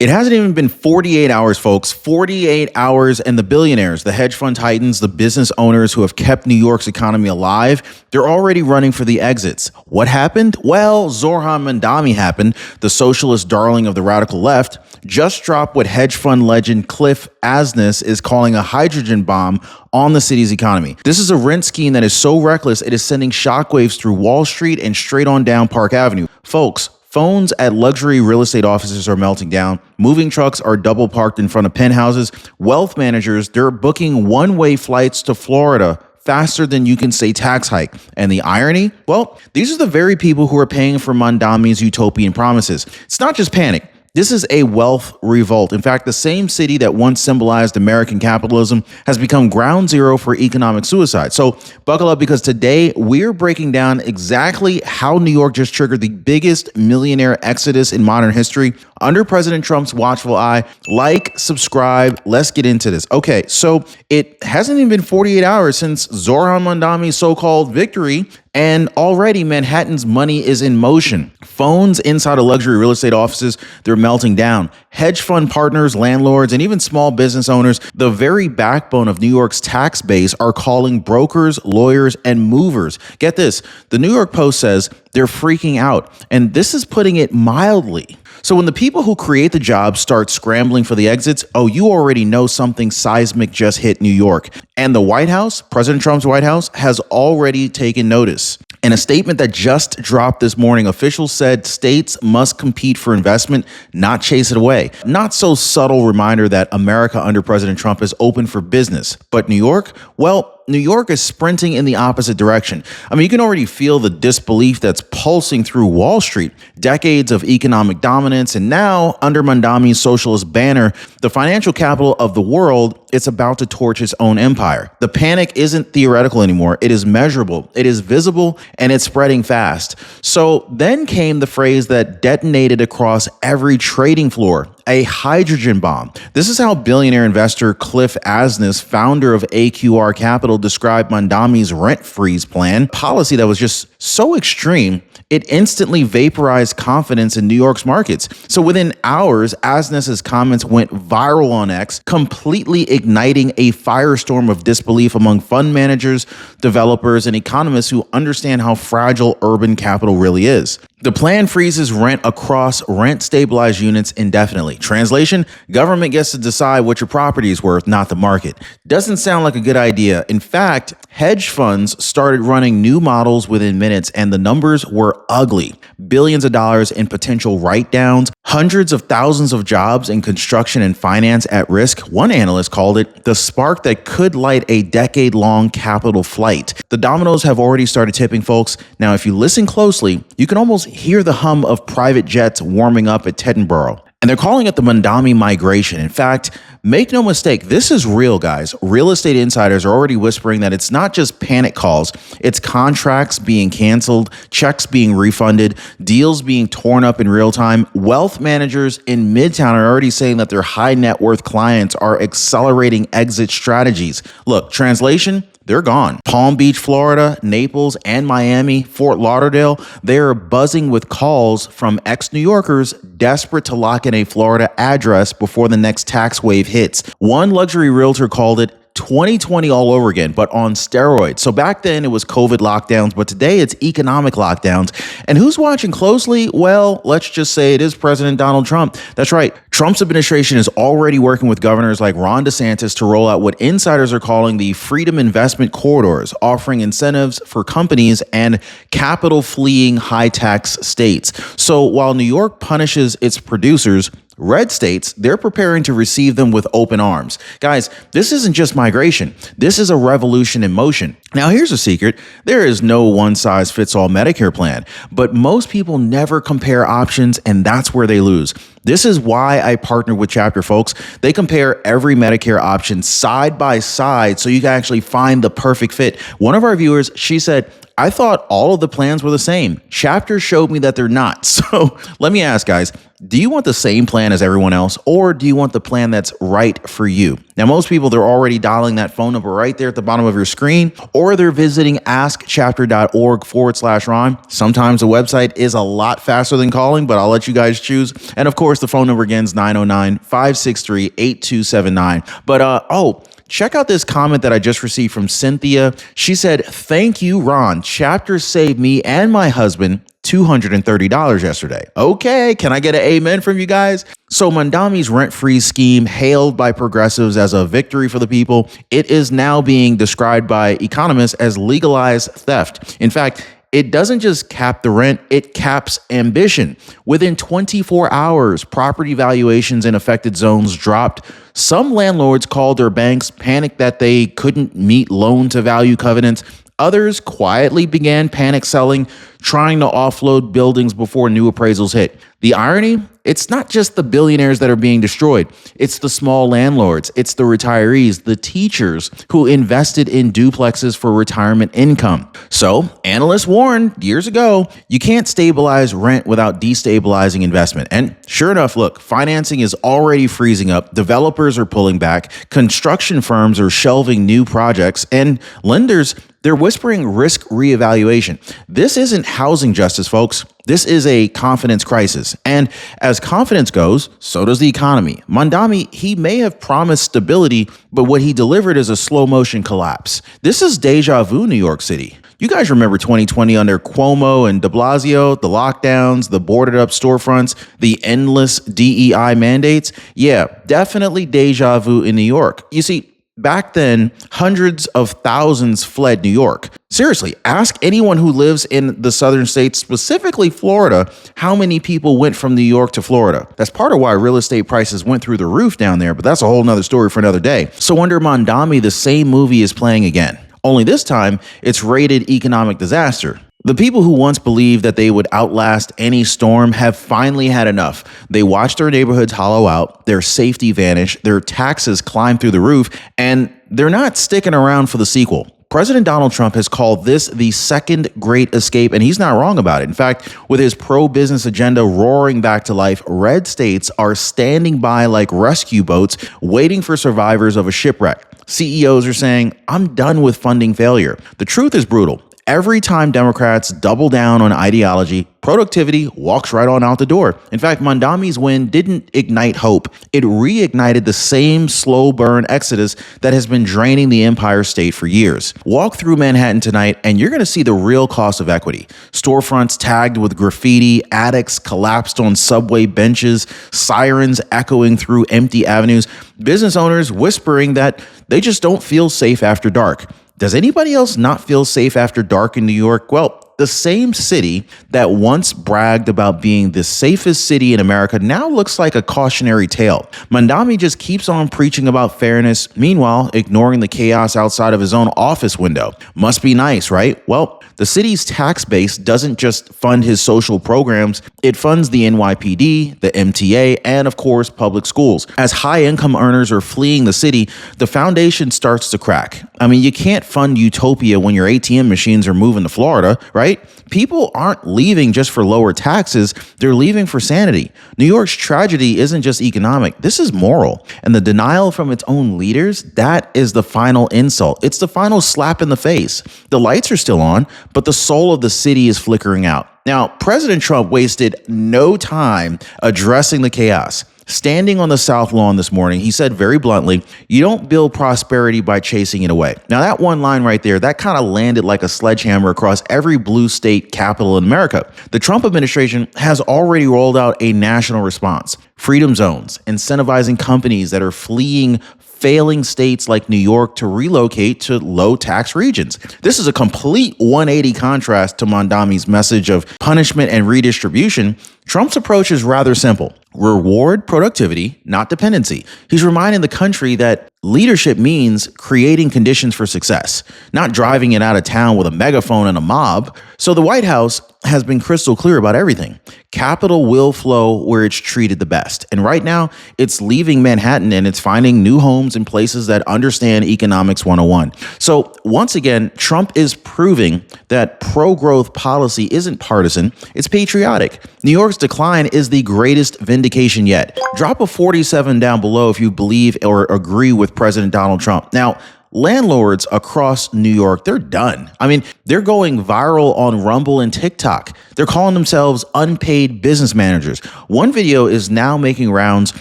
It hasn't even been 48 hours, folks. 48 hours, and the billionaires, the hedge fund titans, the business owners who have kept New York's economy alive, they're already running for the exits. What happened? Well, Zoran Mamdani happened, the socialist darling of the radical left, just dropped what hedge fund legend Cliff Asness is calling a hydrogen bomb on the city's economy. This is a rent scheme that is so reckless, it is sending shockwaves through Wall Street and straight on down Park Avenue. Folks, phones at luxury real estate offices are melting down. Moving trucks are double parked in front of penthouses. Wealth managers, they're booking one-way flights to Florida faster than you can say tax hike. And the irony? Well, these are the very people who are paying for Mamdani's utopian promises. It's not just panic. This is a wealth revolt. In fact, the same city that once symbolized American capitalism has become ground zero for economic suicide. So buckle up, because today we're breaking down exactly how New York just triggered the biggest millionaire exodus in modern history under President Trump's watchful eye. Like, subscribe, let's get into this. Okay, so it hasn't even been 48 hours since Zoran Mamdani's so-called victory, and already Manhattan's money is in motion. Phones inside of luxury real estate offices, they're melting down. Hedge fund partners, landlords, and even small business owners, the very backbone of New York's tax base, are calling brokers, lawyers, and movers. Get this, the New York Post says they're freaking out, and this is putting it mildly. So when the people who create the jobs start scrambling for the exits, oh, you already know something seismic just hit New York. And the White House, President Trump's White House, has already taken notice. In a statement that just dropped this morning, officials said states must compete for investment, not chase it away. Not so subtle reminder that America under President Trump is open for business. But New York? Well, New York is sprinting in the opposite direction. I mean, you can already feel the disbelief that's pulsing through Wall Street. Decades of economic dominance, and now, under Mamdani's socialist banner, the financial capital of the world, it's about to torch its own empire. The panic isn't theoretical anymore. It is measurable, it is visible, and it's spreading fast. So then came the phrase that detonated across every trading floor: a hydrogen bomb. This is how billionaire investor Cliff Asness, founder of AQR Capital, described Mamdani's rent freeze plan, policy that was just so extreme, it instantly vaporized confidence in New York's markets. So within hours, Asness's comments went viral on X, completely igniting a firestorm of disbelief among fund managers, developers, and economists who understand how fragile urban capital really is. The plan freezes rent across rent-stabilized units indefinitely. Translation: government gets to decide what your property is worth, not the market. Doesn't sound like a good idea. In fact, hedge funds started running new models within minutes, and the numbers were ugly. Billions of dollars in potential write-downs, hundreds of thousands of jobs in construction and finance at risk. One analyst called it the spark that could light a decade-long capital flight. The dominoes have already started tipping, folks. Now, if you listen closely, you can almost hear the hum of private jets warming up at Teddenborough. And they're calling it the Mamdani migration. In fact, make no mistake, this is real, guys. Real estate insiders are already whispering that it's not just panic calls, it's contracts being canceled, checks being refunded, deals being torn up in real time. Wealth managers in Midtown are already saying that their high net worth clients are accelerating exit strategies. Look, translation: they're gone. Palm Beach, Florida, Naples, and Miami, Fort Lauderdale, they're buzzing with calls from ex-New Yorkers desperate to lock in a Florida address before the next tax wave hits. One luxury realtor called it 2020 all over again, but on steroids. So back then it was COVID lockdowns, but today it's economic lockdowns. And who's watching closely? Well, let's just say it is President Donald Trump. That's right. Trump's administration is already working with governors like Ron DeSantis to roll out what insiders are calling the Freedom Investment Corridors, offering incentives for companies and capital fleeing high tax states. So while New York punishes its producers, red states, they're preparing to receive them with open arms. Guys, this isn't just migration. This is a revolution in motion. Now, here's a secret. There is no one-size-fits-all Medicare plan, but most people never compare options, and that's where they lose. This is why I partner with Chapter, folks. They compare every Medicare option side by side so you can actually find the perfect fit. One of our viewers, she said, I thought all of the plans were the same. Chapter showed me that they're not. So let me ask, guys, do you want the same plan as everyone else, or do you want the plan that's right for you? Now, most people, they're already dialing that phone number right there at the bottom of your screen, or they're visiting askchapter.org/Ron. Sometimes the website is a lot faster than calling, but I'll let you guys choose. And of course, course, the phone number again is 909-563-8279. But, check out this comment that I just received from Cynthia. She said, "Thank you, Ron. Chapters saved me and my husband $230 yesterday." Okay, can I get an amen from you guys? So Mamdani's rent-free scheme, hailed by progressives as a victory for the people, it is now being described by economists as legalized theft. In fact, it doesn't just cap the rent, it caps ambition. Within 24 hours, property valuations in affected zones dropped. Some landlords called their banks, panicked that they couldn't meet loan-to-value covenants. Others quietly began panic selling, trying to offload buildings before new appraisals hit. The irony? It's not just the billionaires that are being destroyed. It's the small landlords. It's the retirees, the teachers who invested in duplexes for retirement income. So analysts warned years ago, you can't stabilize rent without destabilizing investment. And sure enough, look, financing is already freezing up. Developers are pulling back. Construction firms are shelving new projects, and lenders, they're whispering risk reevaluation. This isn't housing justice, folks. This is a confidence crisis. And as confidence goes, so does the economy. Mamdani, he may have promised stability, but what he delivered is a slow motion collapse. This is deja vu, New York City. You guys remember 2020 under Cuomo and de Blasio, the lockdowns, the boarded up storefronts, the endless DEI mandates? Yeah, definitely deja vu in New York. You see, back then, hundreds of thousands fled New York. Seriously, ask anyone who lives in the southern states, specifically Florida, how many people went from New York to Florida. That's part of why real estate prices went through the roof down there, but that's a whole nother story for another day. So under Mamdani, the same movie is playing again. Only this time, it's rated economic disaster. The people who once believed that they would outlast any storm have finally had enough. They watched their neighborhoods hollow out, their safety vanish, their taxes climb through the roof, and they're not sticking around for the sequel. President Donald Trump has called this the second great escape, and he's not wrong about it. In fact, with his pro-business agenda roaring back to life, red states are standing by like rescue boats, waiting for survivors of a shipwreck. CEOs are saying, "I'm done with funding failure." The truth is brutal. Every time Democrats double down on ideology, productivity walks right on out the door. In fact, Mamdani's win didn't ignite hope. It reignited the same slow burn exodus that has been draining the Empire State for years. Walk through Manhattan tonight and you're going to see the real cost of equity. Storefronts tagged with graffiti, attics collapsed on subway benches, sirens echoing through empty avenues, business owners whispering that they just don't feel safe after dark. Does anybody else not feel safe after dark in New York? Well, the same city that once bragged about being the safest city in America now looks like a cautionary tale. Mamdani just keeps on preaching about fairness, meanwhile ignoring the chaos outside of his own office window. Must be nice, right? Well, the city's tax base doesn't just fund his social programs, it funds the NYPD, the MTA, and of course, public schools. As high-income earners are fleeing the city, the foundation starts to crack. I mean, you can't fund utopia when your ATM machines are moving to Florida, right? People aren't leaving just for lower taxes, they're leaving for sanity. New York's tragedy isn't just economic, this is moral. And the denial from its own leaders, that is the final insult. It's the final slap in the face. The lights are still on, but the soul of the city is flickering out. Now, President Trump wasted no time addressing the chaos. Standing on the South Lawn this morning, he said very bluntly, "You don't build prosperity by chasing it away." Now, that one line right there, that kind of landed like a sledgehammer across every blue state capital in America. The Trump administration has already rolled out a national response. Freedom zones, incentivizing companies that are fleeing failing states like New York to relocate to low tax regions. This is a complete 180 contrast to Mamdani's message of punishment and redistribution. Trump's approach is rather simple. Reward productivity, not dependency. He's reminding the country that leadership means creating conditions for success, not driving it out of town with a megaphone and a mob. So the White House has been crystal clear about everything. Capital will flow where it's treated the best. And right now, it's leaving Manhattan and it's finding new homes in places that understand economics 101. So once again, Trump is proving that pro-growth policy isn't partisan, it's patriotic. New York's decline is the greatest vindication yet. Drop a 47 down below if you believe or agree with President Donald Trump. Now, landlords across New York, they're done. I mean, they're going viral on Rumble and TikTok. They're calling themselves unpaid business managers. One video is now making rounds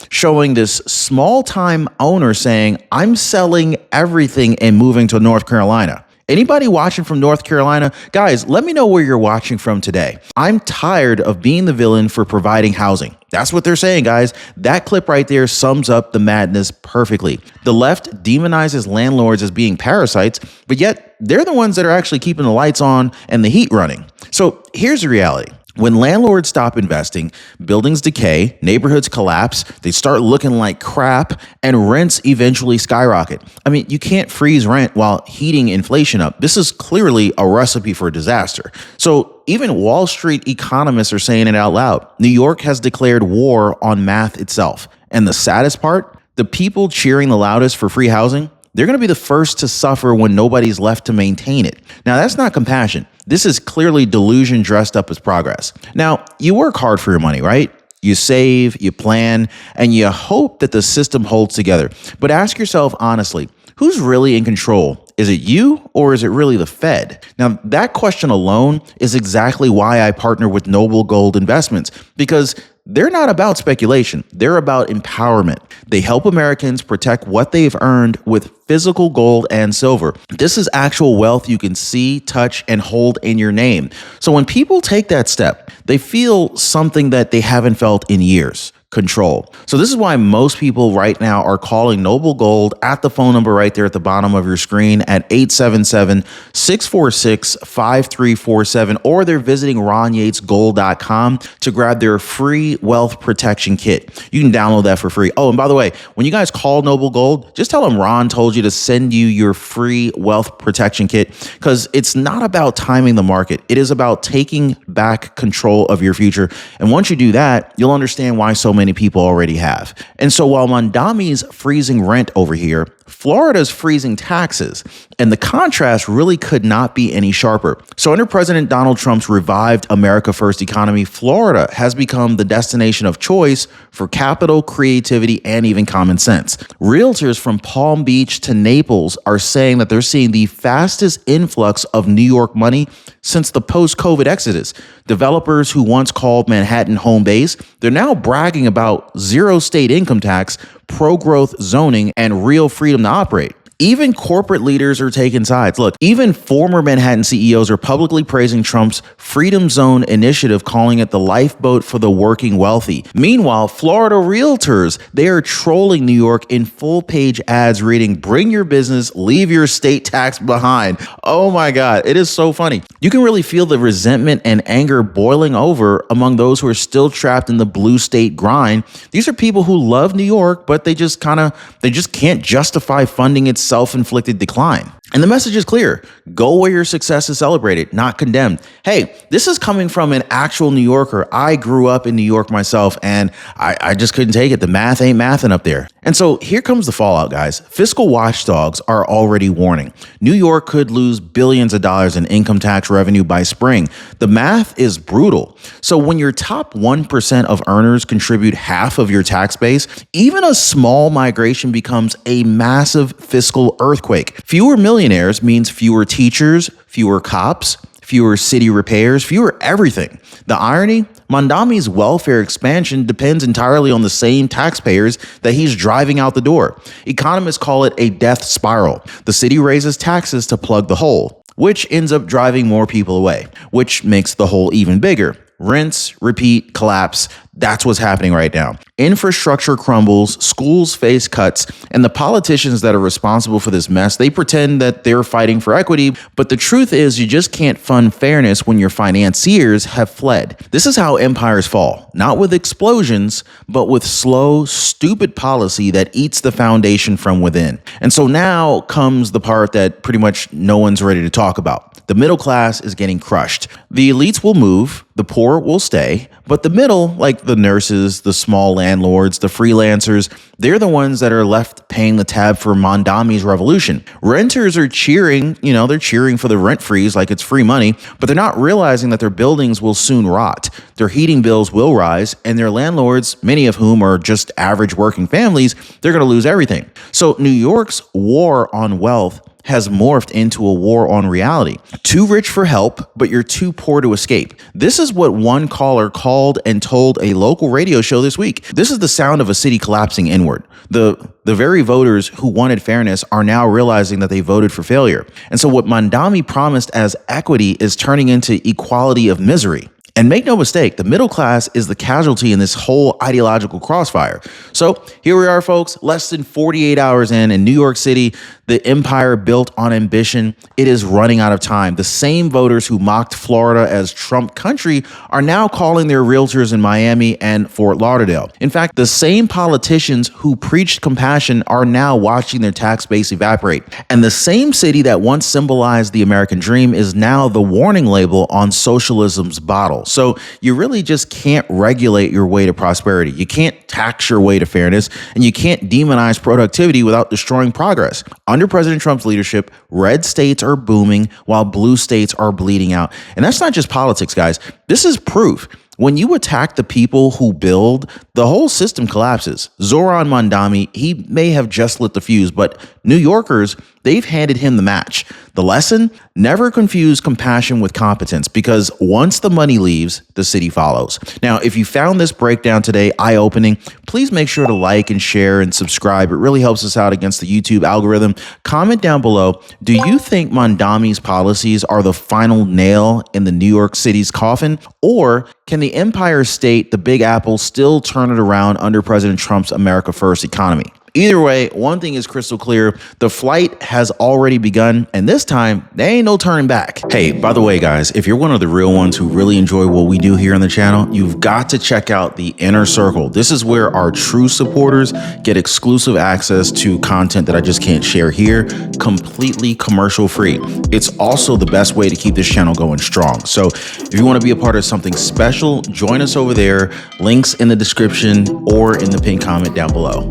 showing this small-time owner saying, "I'm selling everything and moving to North Carolina." Anybody watching from North Carolina? Guys, let me know where you're watching from today. I'm tired of being the villain for providing housing. That's what they're saying, guys. That clip right there sums up the madness perfectly. The left demonizes landlords as being parasites, but yet they're the ones that are actually keeping the lights on and the heat running. So here's the reality. When landlords stop investing, buildings decay, neighborhoods collapse, they start looking like crap, and rents eventually skyrocket. I mean, you can't freeze rent while heating inflation up. This is clearly a recipe for disaster. So even Wall Street economists are saying it out loud. New York has declared war on math itself. And the saddest part, the people cheering the loudest for free housing, they're going to be the first to suffer when nobody's left to maintain it. Now, that's not compassion. This is clearly delusion dressed up as progress. Now, you work hard for your money, right? You save, you plan, and you hope that the system holds together. But ask yourself honestly, who's really in control? Is it you or is it really the Fed? Now, that question alone is exactly why I partner with Noble Gold Investments, because they're not about speculation. They're about empowerment. They help Americans protect what they've earned with physical gold and silver. This is actual wealth you can see, touch, and hold in your name. So when people take that step, they feel something that they haven't felt in years. Control. So this is why most people right now are calling Noble Gold at the phone number right there at the bottom of your screen at 877-646-5347, or they're visiting RonYatesGold.com to grab their free wealth protection kit. You can download that for free. Oh, and by the way, when you guys call Noble Gold, just tell them Ron told you to send you your free wealth protection kit, because it's not about timing the market. It is about taking back control of your future. And once you do that, you'll understand why so many people already have. And so while Mamdani's freezing rent over here, Florida's freezing taxes, and the contrast really could not be any sharper. So under President Donald Trump's revived America First economy, Florida has become the destination of choice for capital, creativity, and even common sense. Realtors from Palm Beach to Naples are saying that they're seeing the fastest influx of New York money since the post-COVID exodus. Developers who once called Manhattan home base, they're now bragging about zero state income tax, pro-growth zoning, and real freedom to operate. Even corporate leaders are taking sides. Look, even former Manhattan CEOs are publicly praising Trump's Freedom Zone initiative, calling it the lifeboat for the working wealthy. Meanwhile, Florida realtors, they are trolling New York in full-page ads reading, "Bring your business, leave your state tax behind." Oh my God, it is so funny. You can really feel the resentment and anger boiling over among those who are still trapped in the blue state grind. These are people who love New York, but they just can't justify funding its self-inflicted decline. And the message is clear. Go where your success is celebrated, not condemned. Hey, this is coming from an actual New Yorker. I grew up in New York myself, and I just couldn't take it. The math ain't mathing up there. And so here comes the fallout, guys. Fiscal watchdogs are already warning. New York could lose billions of dollars in income tax revenue by spring. The math is brutal. So when your top 1% of earners contribute half of your tax base, even a small migration becomes a massive fiscal earthquake. Fewer millionaires means fewer teachers, fewer cops, fewer city repairs, fewer everything. The irony? Mamdani's welfare expansion depends entirely on the same taxpayers that he's driving out the door. Economists call it a death spiral. The city raises taxes to plug the hole, which ends up driving more people away, which makes the hole even bigger. Rinse, repeat, collapse. That's what's happening right now. Infrastructure crumbles, schools face cuts, and the politicians that are responsible for this mess, they pretend that they're fighting for equity, but the truth is you just can't fund fairness when your financiers have fled. This is how empires fall, not with explosions, but with slow, stupid policy that eats the foundation from within. And so now comes the part that pretty much no one's ready to talk about. The middle class is getting crushed. The elites will move, the poor will stay, but the middle, like the nurses, the small landlords, the freelancers, they're the ones that are left paying the tab for Mamdani's revolution. Renters are cheering, they're cheering for the rent freeze like it's free money, but they're not realizing that their buildings will soon rot. Their heating bills will rise, and their landlords, many of whom are just average working families, they're going to lose everything. So New York's war on wealth has morphed into a war on reality. Too rich for help, but you're too poor to escape. This is what one caller called and told a local radio show this week. This is the sound of a city collapsing inward. The very voters who wanted fairness are now realizing that they voted for failure. And so what Mamdani promised as equity is turning into equality of misery. And make no mistake, the middle class is the casualty in this whole ideological crossfire. So here we are, folks, less than 48 hours in New York City, the empire built on ambition, it is running out of time. The same voters who mocked Florida as Trump country are now calling their realtors in Miami and Fort Lauderdale. In fact, the same politicians who preached compassion are now watching their tax base evaporate. And the same city that once symbolized the American dream is now the warning label on socialism's bottle. So you really just can't regulate your way to prosperity. You can't tax your way to fairness, and you can't demonize productivity without destroying progress. Under President Trump's leadership, red states are booming while blue states are bleeding out. And that's not just politics, guys. This is proof. When you attack the people who build, the whole system collapses. Zoran Mamdani, he may have just lit the fuse, but New Yorkers, they've handed him the match. The lesson? Never confuse compassion with competence, because once the money leaves, the city follows. Now, if you found this breakdown today eye-opening, please make sure to like and share and subscribe. It really helps us out against the YouTube algorithm. Comment down below, do you think Mamdani's policies are the final nail in the New York City's coffin? Or can the Empire State, the Big Apple, still turn it around under President Trump's America First economy? Either way, one thing is crystal clear. The flight has already begun, and this time, there ain't no turning back. Hey, by the way, guys, if you're one of the real ones who really enjoy what we do here on the channel, you've got to check out the Inner Circle. This is where our true supporters get exclusive access to content that I just can't share here, completely commercial free. It's also the best way to keep this channel going strong. So if you want to be a part of something special, join us over there. Links in the description or in the pinned comment down below.